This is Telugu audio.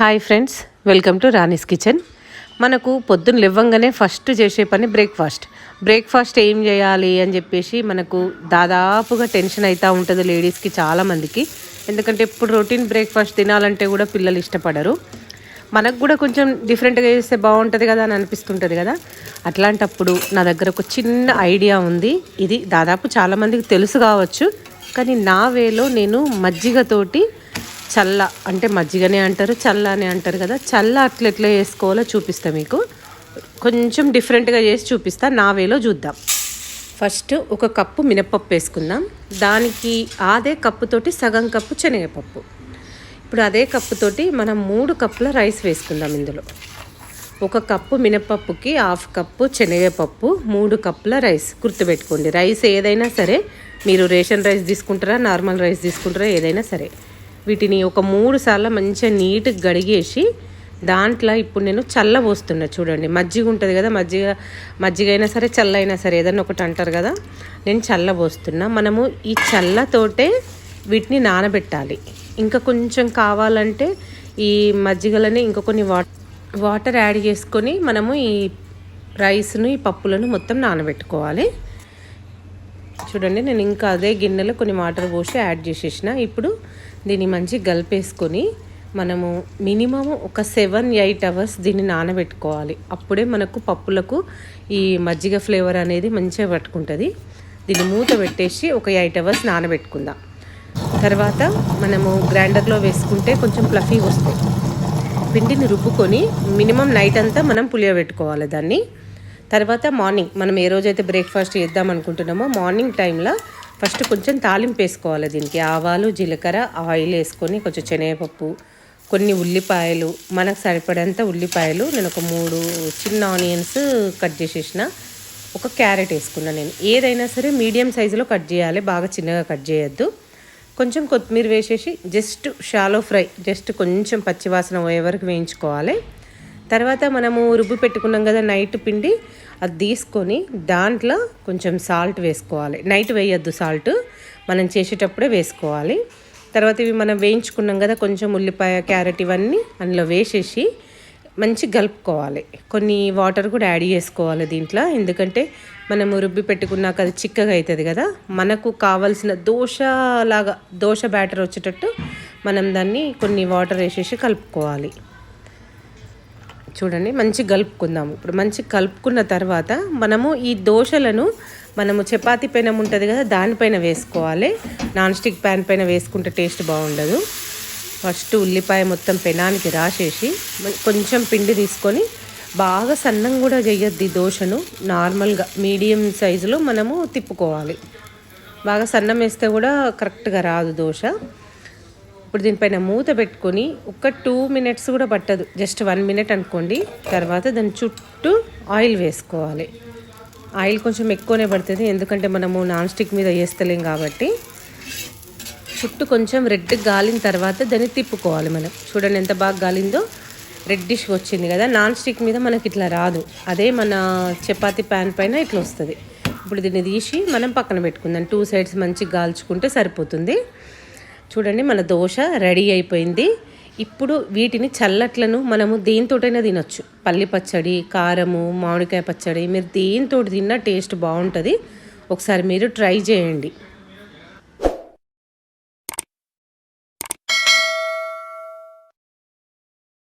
Hi friends, welcome to Rani's kitchen. మనకు పొద్దున్న లేవగానే ఫస్ట్ చేసే పని బ్రేక్ఫాస్ట్ ఏం చేయాలి అని చెప్పేసి మనకు దాదాపుగా టెన్షన్ అవుతూ ఉంటుంది లేడీస్కి, చాలామందికి. ఎందుకంటే ఎప్పుడు రొటీన్ బ్రేక్ఫాస్ట్ తినాలంటే కూడా పిల్లలు ఇష్టపడరు. మనకు కూడా కొంచెం డిఫరెంట్గా చేస్తే బాగుంటుంది కదా అని అనిపిస్తుంటుంది కదా. అట్లాంటప్పుడు నా దగ్గర ఒక చిన్న ఐడియా ఉంది. ఇది దాదాపు చాలామందికి తెలుసు కావచ్చు, కానీ నా వేలో నేను మజ్జిగతోటి చల్ల అంటే మజ్జిగనే అంటారు, చల్ల అని అంటారు కదా, చల్ల అట్లా ఎట్లా వేసుకోవాలో చూపిస్తా మీకు. కొంచెం డిఫరెంట్గా చేసి చూపిస్తా, నా వేలో చూద్దాం. ఫస్ట్ ఒక కప్పు మినపప్పు వేసుకుందాం. దానికి అదే కప్పుతోటి సగం కప్పు శనగపప్పు. ఇప్పుడు అదే కప్పుతోటి మనం 3 కప్పుల రైస్ వేసుకుందాం. ఇందులో 1 కప్పు మినపప్పుకి 1/2 కప్పు శనగపప్పు, 3 కప్పుల రైస్. గుర్తుపెట్టుకోండి, రైస్ ఏదైనా సరే, మీరు రేషన్ రైస్ తీసుకుంటారా, నార్మల్ రైస్ తీసుకుంటారా, ఏదైనా సరే వీటిని ఒక 3 సార్లు మంచిగా నీట్గా కడిగేసి దాంట్లో ఇప్పుడు నేను చల్ల పోస్తున్నా. చూడండి, మజ్జిగ ఉంటుంది కదా, మజ్జిగ అయినా సరే చల్ల అయినా సరే ఏదైనా ఒకటి అంటారు కదా, నేను చల్ల పోస్తున్నా. మనము ఈ చల్లతోటే వీటిని నానబెట్టాలి. ఇంకా కొంచెం కావాలంటే ఈ మజ్జిగలని ఇంకా కొన్ని వాటర్ యాడ్ చేసుకొని మనము ఈ రైస్ను ఈ పప్పులను మొత్తం నానబెట్టుకోవాలి. చూడండి, నేను ఇంకా అదే గిన్నెలో కొన్ని వాటర్ పోసి యాడ్ చేసేసిన. ఇప్పుడు దీన్ని మంచిగా కలిపేసుకొని మనము మినిమం ఒక 7-8 అవర్స్ దీన్ని నానబెట్టుకోవాలి. అప్పుడే మనకు పప్పులకు ఈ మజ్జిగ ఫ్లేవర్ అనేది మంచిగా పట్టుకుంటుంది. దీన్ని మూత పెట్టేసి ఒక 8 అవర్స్ నానబెట్టుకుందాం. తర్వాత మనము గ్రైండర్లో వేసుకుంటే కొంచెం ఫ్లఫీగా వస్తాయి. పిండిని రుబ్బుకొని మినిమం నైట్ అంతా మనం పులియబెట్టుకోవాలి దాన్ని. తర్వాత మార్నింగ్ మనం ఏ రోజైతే బ్రేక్ఫాస్ట్ చేద్దాం అనుకుంటున్నామో మార్నింగ్ టైంలో ఫస్ట్ కొంచెం తాలింపు వేసుకోవాలి. దీనికి ఆవాలు, జీలకర్ర, ఆయిల్ వేసుకొని కొంచెం శనగపప్పు, కొన్ని ఉల్లిపాయలు, మనకు సరిపడేంత ఉల్లిపాయలు, నేను ఒక 3 చిన్న ఆనియన్స్ కట్ చేసేసిన, ఒక క్యారెట్ వేసుకున్నా. నేను ఏదైనా సరే మీడియం సైజులో కట్ చేయాలి, బాగా చిన్నగా కట్ చేయొద్దు. కొంచెం కొత్తిమీర వేసేసి జస్ట్ షాలో ఫ్రై, జస్ట్ కొంచెం పచ్చివాసన పోయే వరకు వేయించుకోవాలి. తర్వాత మనము రుబ్బు పెట్టుకున్నాం కదా నైట్ పిండి, అది తీసుకొని దాంట్లో కొంచెం సాల్ట్ వేసుకోవాలి. నైట్ వేయొద్దు, సాల్ట్ మనం చేసేటప్పుడే వేసుకోవాలి. తర్వాత ఇవి మనం వేయించుకున్నాం కదా కొంచెం ఉల్లిపాయ, క్యారెట్ ఇవన్నీ అందులో వేసేసి మంచి కలుపుకోవాలి. కొన్ని వాటర్ కూడా యాడ్ చేసుకోవాలి దీంట్లో, ఎందుకంటే మనము రుబ్బి పెట్టుకున్నాక అది చిక్కగా అవుతుంది కదా. మనకు కావాల్సిన దోశ బ్యాటర్ వచ్చేటట్టు మనం దాన్ని కొన్ని వాటర్ వేసేసి కలుపుకోవాలి. చూడండి, మంచి కలుపుకుందాము. ఇప్పుడు మంచి కలుపుకున్న తర్వాత మనము ఈ దోశలను మనము చపాతీ పెనం ఉంటుంది కదా దానిపైన వేసుకోవాలి. నాన్ స్టిక్ ప్యాన్ పైన వేసుకుంటే టేస్ట్ బాగుండదు. ఫస్ట్ ఉల్లిపాయ మొత్తం పెనానికి రాసేసి కొంచెం పిండి తీసుకొని బాగా సన్నం కూడా చేయొద్దు. ఈ దోశను నార్మల్గా మీడియం సైజులో మనము తిప్పుకోవాలి. బాగా సన్నం వేస్తే కూడా కరెక్ట్గా రాదు దోశ. ఇప్పుడు దీనిపైన మూత పెట్టుకొని ఒక 2 మినిట్స్ కూడా పట్టదు, జస్ట్ 1 మినిట్ అనుకోండి. తర్వాత దాని చుట్టూ ఆయిల్ వేసుకోవాలి. ఆయిల్ కొంచెం ఎక్కువనే పడుతుంది, ఎందుకంటే మనము నాన్ స్టిక్ మీద వేస్తలేం కాబట్టి. చుట్టూ కొంచెం రెడ్ గాలిన తర్వాత దాన్ని తిప్పుకోవాలి మనం. చూడండి ఎంత బాగా గాలిందో, రెడ్డిష్ వచ్చింది కదా. నాన్ స్టిక్ మీద మనకి ఇట్లా రాదు, అదే మన చపాతీ ప్యాన్ పైన ఇట్లా వస్తుంది. ఇప్పుడు దీన్ని తీసి మనం పక్కన పెట్టుకుందాం. 2 సైడ్స్ మంచిగా గాల్చుకుంటే సరిపోతుంది. చూడండి, మన దోశ రెడీ అయిపోయింది. ఇప్పుడు వీటిని చల్లట్లను మనము దేనితోటైనా తినొచ్చు. పల్లి పచ్చడి, కారము, మామిడికాయ పచ్చడి, మీరు దేనితోటి తిన్నా టేస్ట్ బాగుంటుంది. ఒకసారి మీరు ట్రై చేయండి.